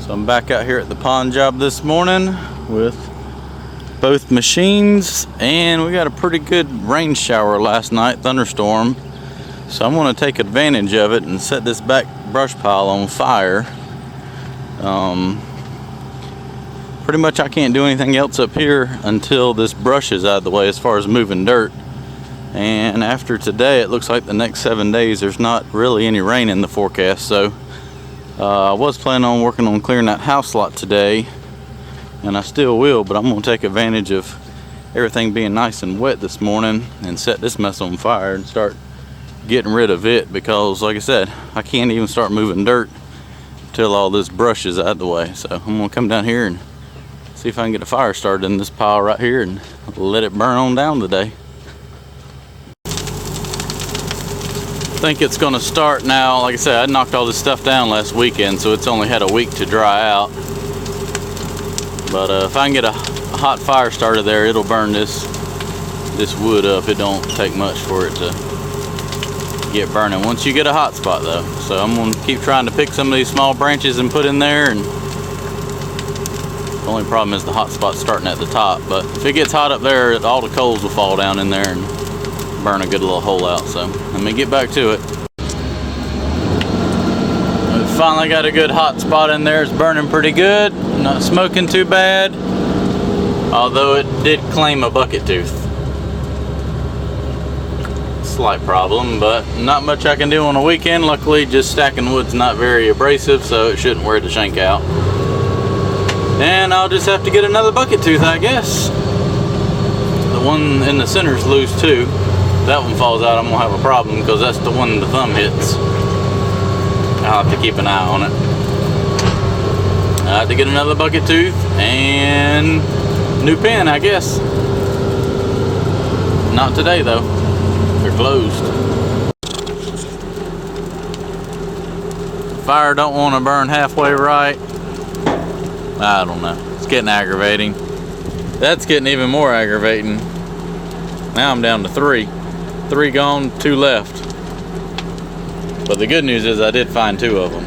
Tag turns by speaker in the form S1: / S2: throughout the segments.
S1: So I'm back out here at the pond job this morning with both machines, and we got a pretty good rain shower last night, thunderstorm. So I'm going to take advantage of it and set this back brush pile on fire. Pretty much I can't do anything else up here until this brush is out of the way as far as moving dirt. And after today, it looks like the next 7 days there's not really any rain in the forecast. So I was planning on working on clearing that house lot today, and I still will, but I'm going to take advantage of everything being nice and wet this morning and set this mess on fire and start getting rid of it, because like I said, I can't even start moving dirt until all this brush is out of the way. So I'm going to come down here and see if I can get a fire started in this pile right here and let it burn on down today. I think it's going to start now. Like I said, I knocked all this stuff down last weekend, so it's only had a week to dry out. But if I can get a hot fire started there, it'll burn this wood up. It don't take much for it to get burning once you get a hot spot though. So I'm going to keep trying to pick some of these small branches and put in there, and the only problem is the hot spot's starting at the top. But if it gets hot up there, all the coals will fall down in there and burn a good little hole out. So let me get back to it. We finally got a good hot spot in there. It's burning pretty good, not smoking too bad, although it did claim a bucket tooth. Slight problem, but not much I can do on a weekend. Luckily, just stacking wood's not very abrasive, so it shouldn't wear the shank out. And I'll just have to get another bucket tooth, I guess. The one in the center's loose too. That one falls out, I'm gonna have a problem, because that's the one the thumb hits. I'll have to keep an eye on it. I have to get another bucket tooth and new pen, I guess. Not today though, they're closed. Fire don't want to burn halfway right. I don't know, it's getting aggravating. That's getting even more aggravating. Now I'm down to three gone, 2 left. But the good news is I did find 2 of them.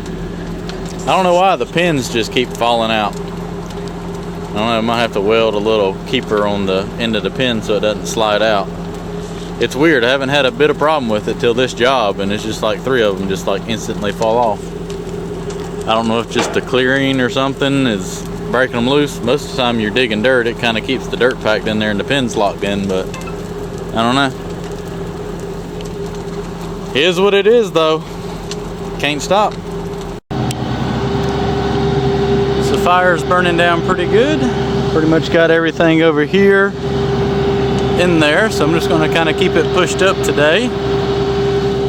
S1: I don't know why the pins just keep falling out. I don't know, I might have to weld a little keeper on the end of the pin so it doesn't slide out. It's weird, I haven't had a bit of problem with it till this job, and it's just like 3 of them just like instantly fall off. I don't know if just the clearing or something is breaking them loose. Most of the time you're digging dirt, it kind of keeps the dirt packed in there and the pin's locked in, but I don't know. Is what it is though. Can't stop. So fire's burning down pretty good. Pretty much got everything over here in there. So I'm just going to kind of keep it pushed up today.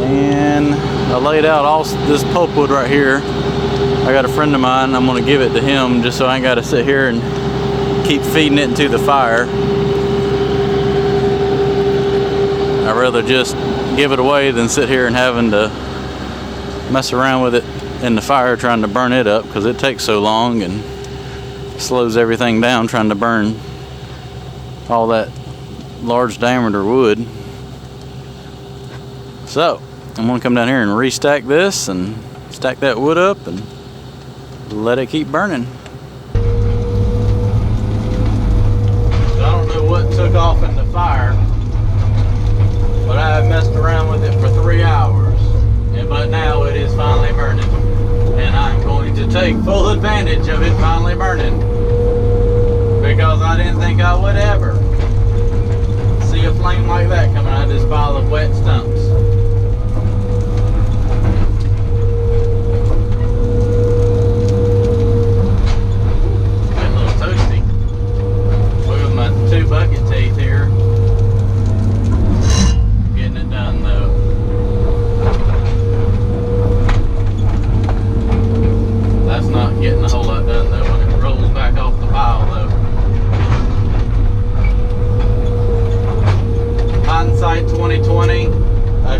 S1: And I laid out all this pulpwood right here. I got a friend of mine, I'm going to give it to him just so I ain't got to sit here and keep feeding it into the fire. I'd rather just give it away than sit here and having to mess around with it in the fire trying to burn it up, because it takes so long and slows everything down trying to burn all that large diameter wood. So I'm going to come down here and restack this and stack that wood up and let it keep burning. So I don't know what took off in the fire, but I have messed around with it for 3 hours, but now it is finally burning, and I'm going to take full advantage of it finally burning, because I didn't think I would ever see a flame like that coming out of this pile of wet stumps. It's getting a little toasty. Look at my 2 bucket teeth here. Getting a whole lot done though when it rolls back off the pile though. Hindsight 2020, I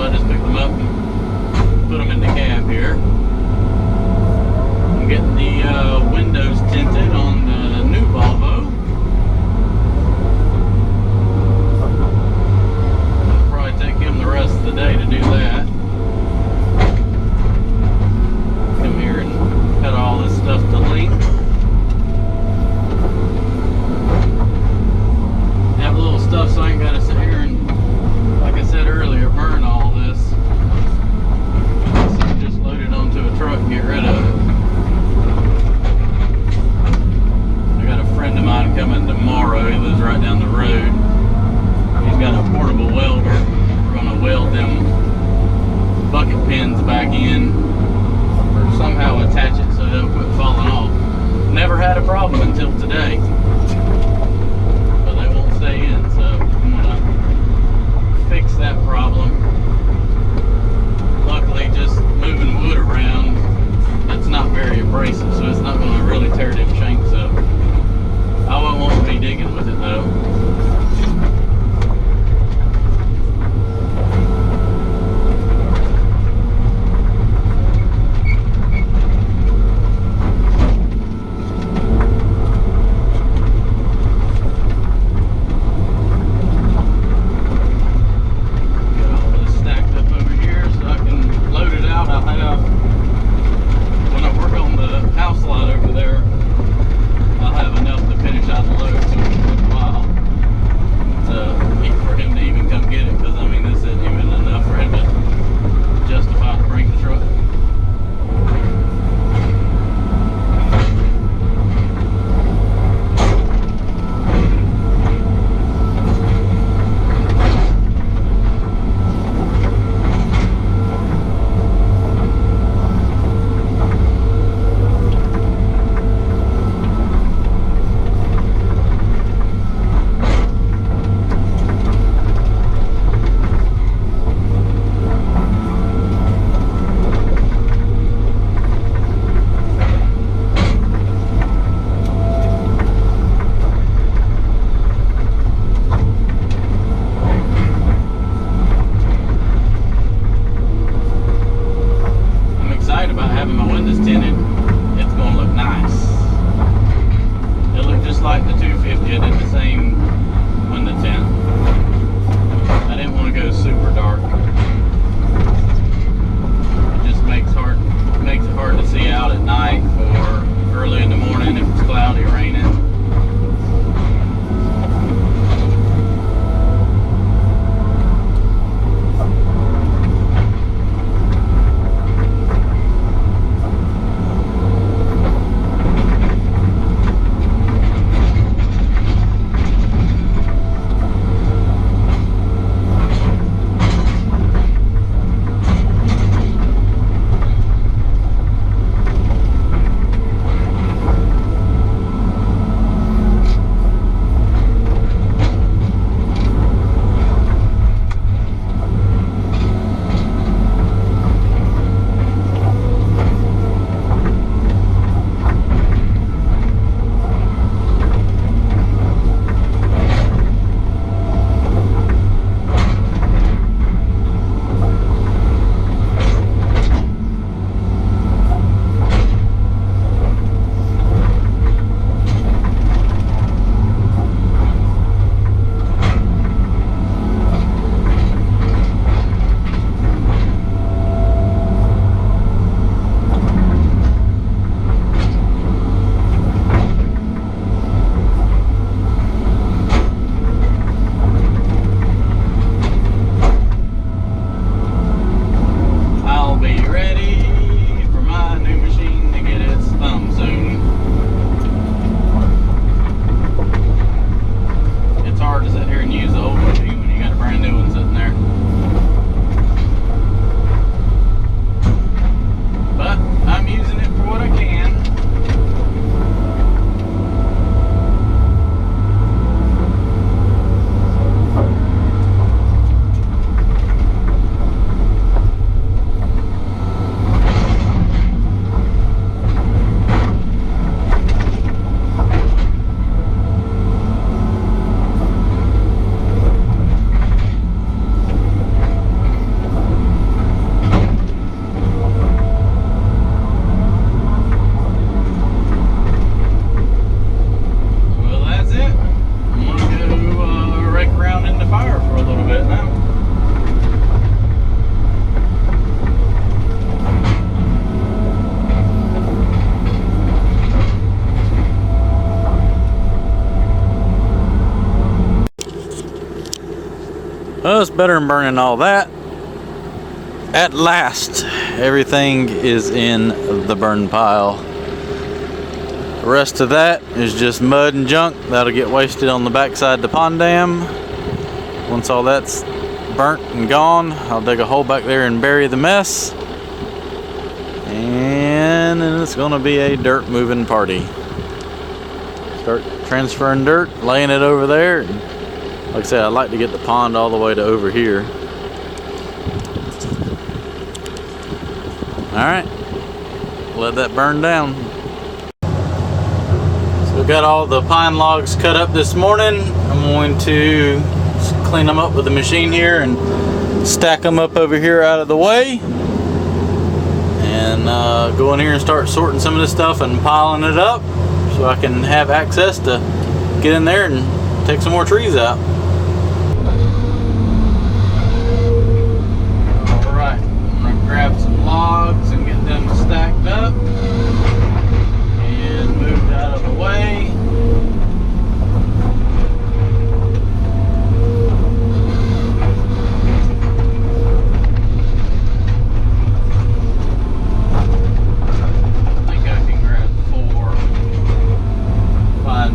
S1: I just picked them up and put them in the cab here. I'm getting the windows tinted on the new Volvo. It'll probably take him the rest of the day to do that. Come here and cut all this stuff to length. Have a little stuff so I ain't gotta sit here and, like I said earlier, burn all this. So just load it onto a truck and get rid of it. I got a friend of mine coming tomorrow. He lives right down the road. He's got a portable welder. We're gonna weld them bucket pins back in, or somehow attach it so they'll quit falling off. Never had a problem until today. But they won't stay in, so I'm gonna fix that problem. Luckily, just moving wood around, it's not very abrasive, so it's not going to really tear them shanks up. I won't want to be digging with it though. Well, it's better than burning all that. At last, everything is in the burn pile. The rest of that is just mud and junk that'll get wasted on the backside of the pond dam. Once all that's burnt and gone, I'll dig a hole back there and bury the mess. And then it's gonna be a dirt moving party. Start transferring dirt, laying it over there. And like I said, I'd like to get the pond all the way to over here. Alright, let that burn down. So we got all the pine logs cut up this morning. I'm going to clean them up with the machine here and stack them up over here out of the way. And go in here and start sorting some of this stuff and piling it up so I can have access to get in there and take some more trees out. Alright, I'm going to grab some logs and get them stacked up and moved out of the way.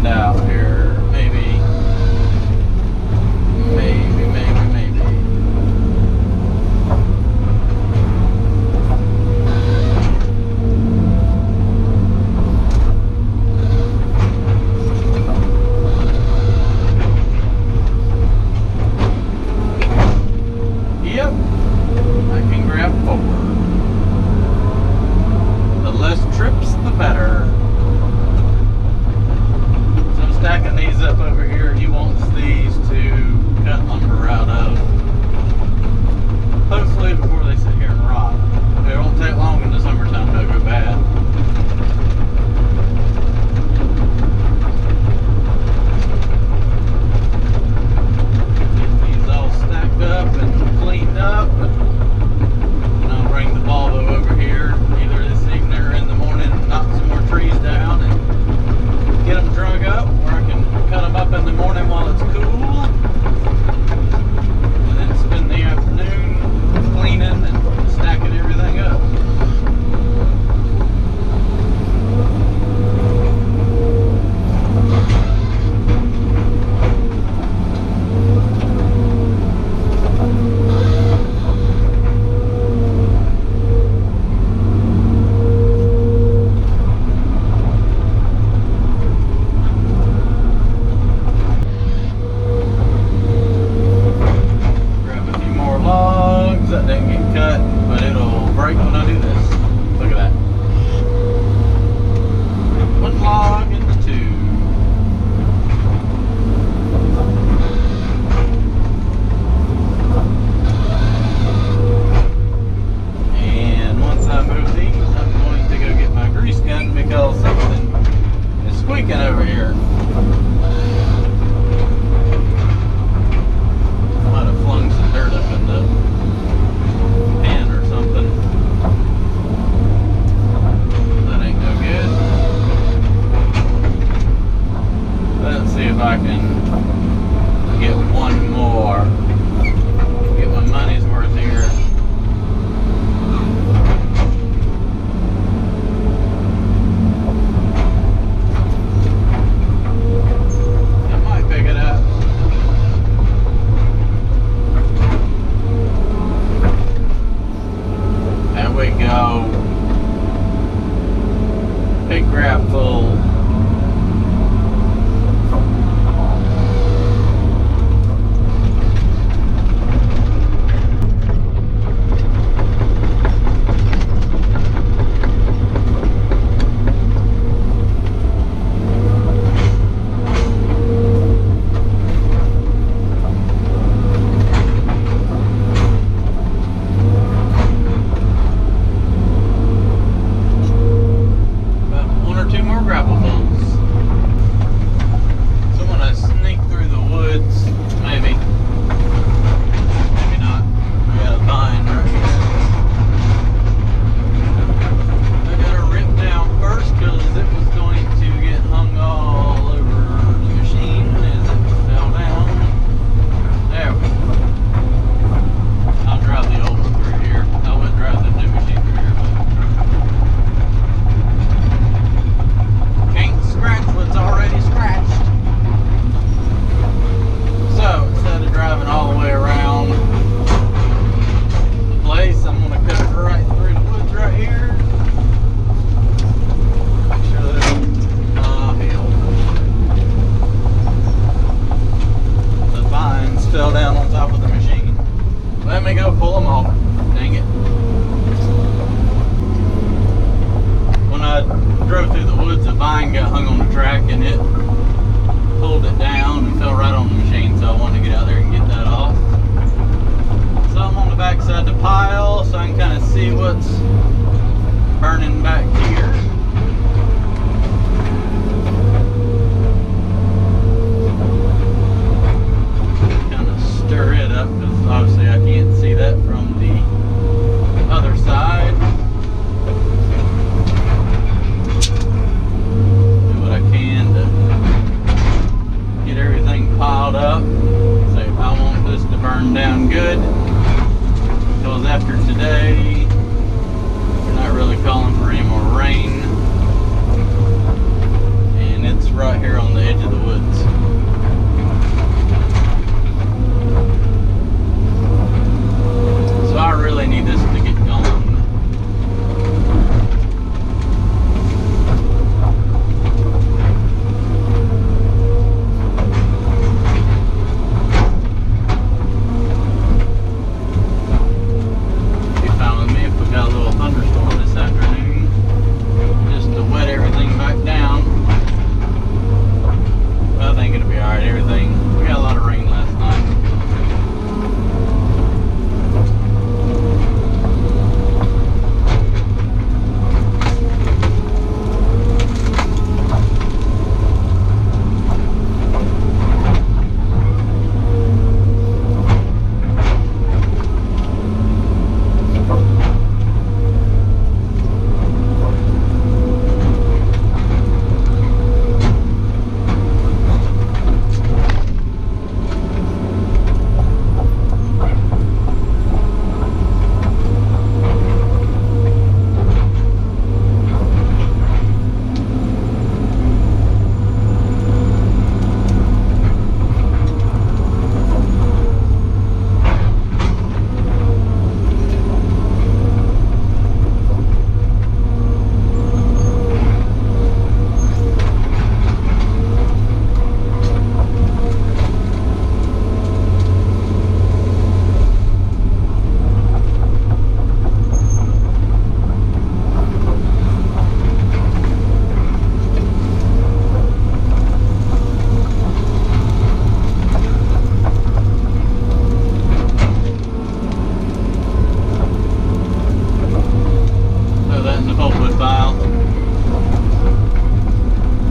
S1: Out here, maybe. Yep, I can grab 4. The less trips, the better. Stacking these up over here, he wants these to cut lumber out of. Hopefully before they sit here and rot. It won't take long in the summertime to go bad. Get these all stacked up and cleaned up. And I'll bring the Volvo over here either this evening or in the morning and knock some more trees down and get them drug up. Cut them up in the morning while it's cool, and then spend the afternoon cleaning and stacking everything up. That didn't get cut, but it'll break when I do this. Look at that. 1 log into 2. And once I move these, I'm going to go get my grease gun because something is squeaking over here. I might have flung some dirt up in the pan or something. That ain't no good. Let's see if I can get one more. Get my money's worth here. I might pick it up. There we go. Big grab full. edge of the woods. So I really need this to get going. Be fine with me if we got a little thunderstorm this afternoon, just to wet everything back down. But I think it'll be alright. Everything, we got a lot of rain last night.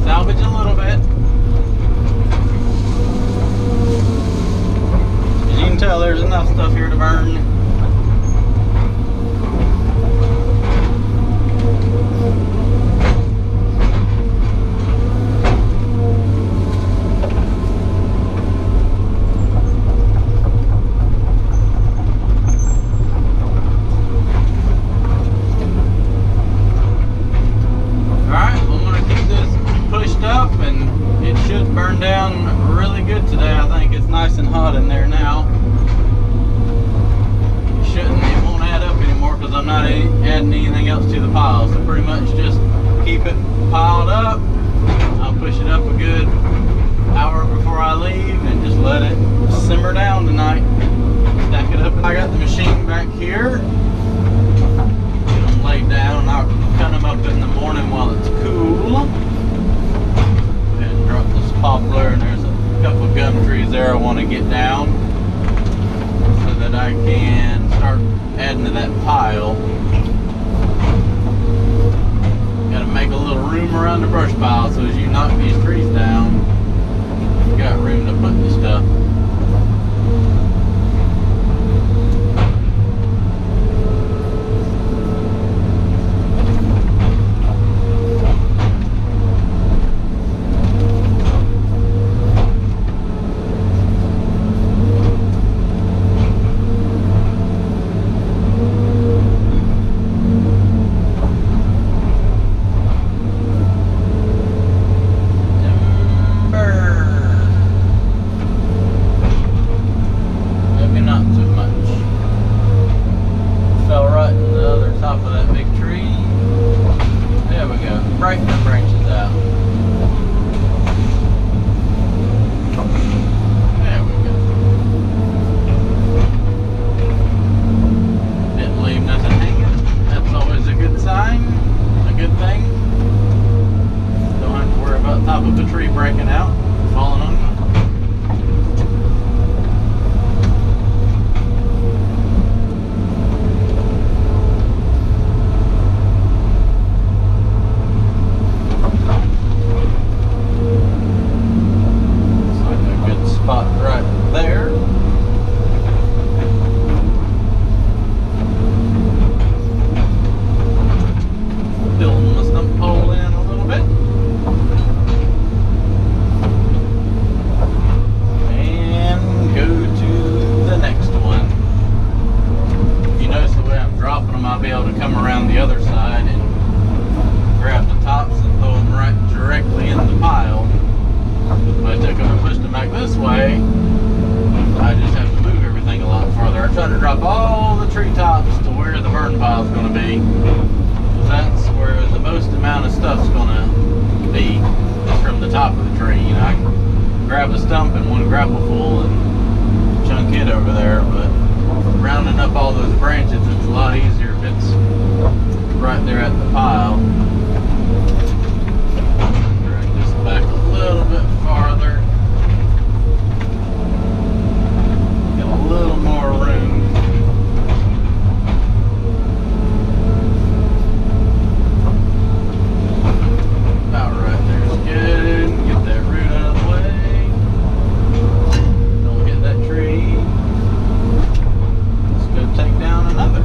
S1: Salvage a little bit. As you can tell, there's enough stuff here to burn. Burn down really good today. I think it's nice and hot in there now. It won't add up anymore because I'm not adding anything else to the pile. So pretty much just keep it piled up. I'll push it up a good hour before I leave and just let it simmer down tonight. Stack it up. I got the machine back here. Get them laid down and I'll cut them up in the morning while it's cool. Drop this poplar, and there's a couple of gum trees there I want to get down so that I can start adding to that pile. Got to make a little room around the brush pile so as you knock these trees down, you got room to put the stuff. back this way, I just have to move everything a lot farther. I try to drop all the treetops to where the burn pile is going to be. That's where the most amount of stuff's going to be, is from the top of the tree. You know, I can grab a stump in one grapple full and chunk it over there, but rounding up all those branches, it's a lot easier if it's right there at the pile. Drag this back a little bit farther. Get a little more room. About right there's good. Get that root out of the way. Don't hit that tree. Let's go take down another.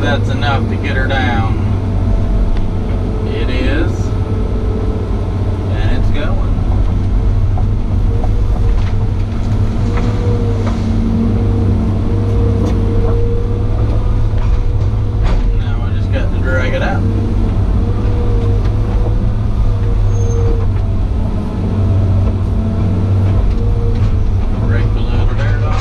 S1: That's enough to get her down. It is, and it's going. Now I just got to drag it out. Break the little dirt off.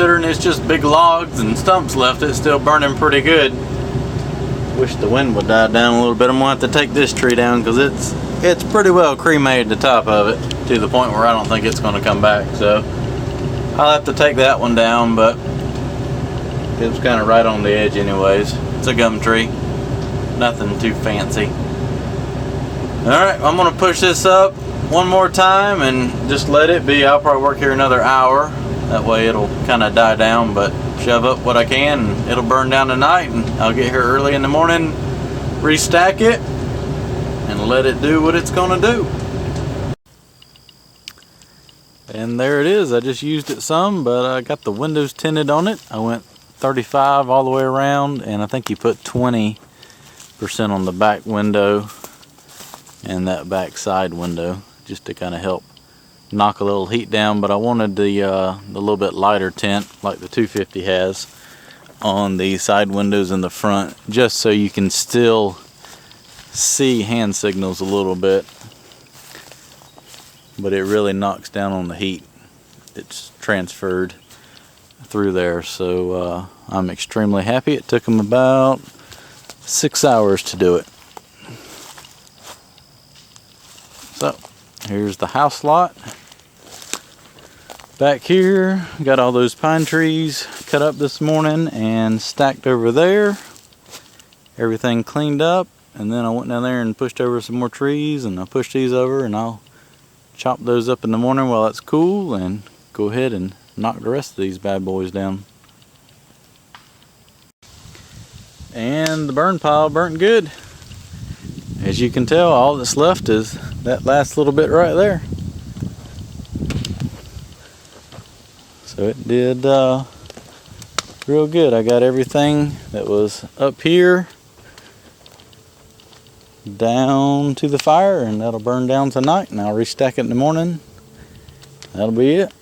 S1: considering it's just big logs and stumps left, it's still burning pretty good. Wish the wind would die down a little bit. I'm gonna have to take this tree down because it's pretty well cremated the top of it to the point where I don't think it's gonna come back. So I'll have to take that one down, but it was kind of right on the edge anyways. It's a gum tree, nothing too fancy. Alright, I'm gonna push this up one more time and just let it be. I'll probably work here another hour. That way it'll kind of die down, but shove up what I can and it'll burn down tonight, and I'll get here early in the morning, restack it, and let it do what it's gonna do. And there it is. I just used it some, but I got the windows tinted on it. I went 35 all the way around, and I think you put 20% on the back window and that back side window just to kind of help knock a little heat down. But I wanted the little bit lighter tint like the 250 has on the side windows in the front, just so you can still see hand signals a little bit, but it really knocks down on the heat. It's transferred through there, so I'm extremely happy. It took them about 6 hours to do it. So here's the house lot. Back here, got all those pine trees cut up this morning and stacked over there. Everything cleaned up, and then I went down there and pushed over some more trees, and I pushed these over, and I'll chop those up in the morning while it's cool and go ahead and knock the rest of these bad boys down. And the burn pile burnt good. As you can tell, all that's left is that last little bit right there. So it did real good. I got everything that was up here down to the fire, and that'll burn down tonight, and I'll restack it in the morning. That'll be it.